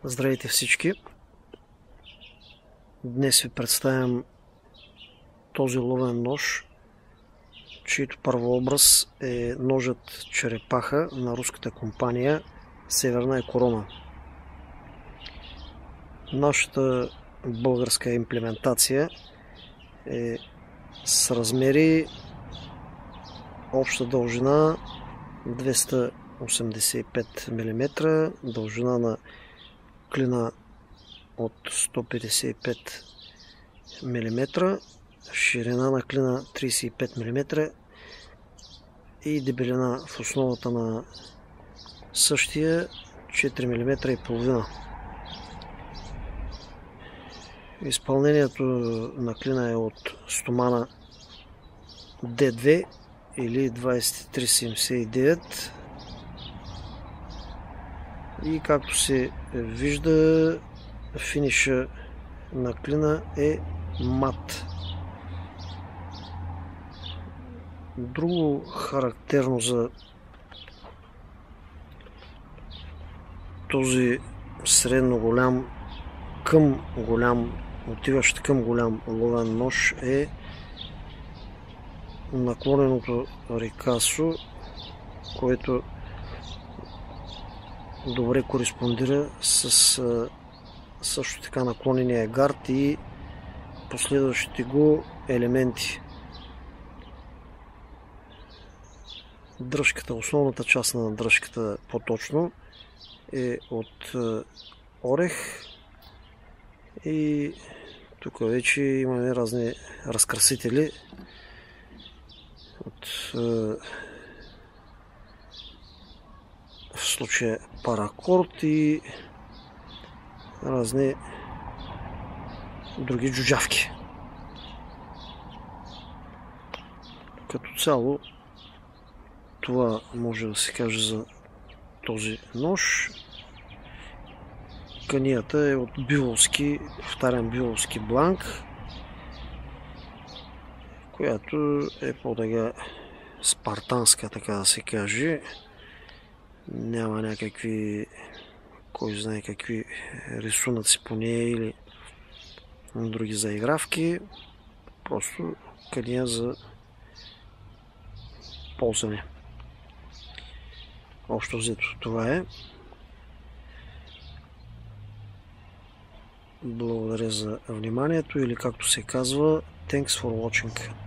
Здравейте всички! Днес ви представям този ловен нож, чийто първообраз е ножът черепаха на руската компания Северна Корона. Нашата българска имплементация е с размери обща дължина 285 мм, дължина на клина от 155 мм, ширина на клина 35 мм и дебелина в основата на същия 4 мм и половина. Изпълнението на клина е от стомана D2 или 2379 и както се вижда, финиша на клина е мат. Друго характерно за този средно голям към голям, отиващ към голям ловен нож е наклоненото рикасо, което добре кореспондира с също така наклонения гард и последващите го елементи. Дръжката, основната част на дръжката по-точно е от орех и тук вече имаме разни разкрасители от в случая паракорд и разни други джуджавки. Като цяло това може да се каже за този нож. Канията е от биволски, повтарям, биволски бланк, която е по-така спартанска, така да се каже. Няма някакви, кой знае какви рисунъци по нея или други заигравки. Просто кания за ползване. Общо взето това е. Благодаря за вниманието или както се казва, thanks for watching.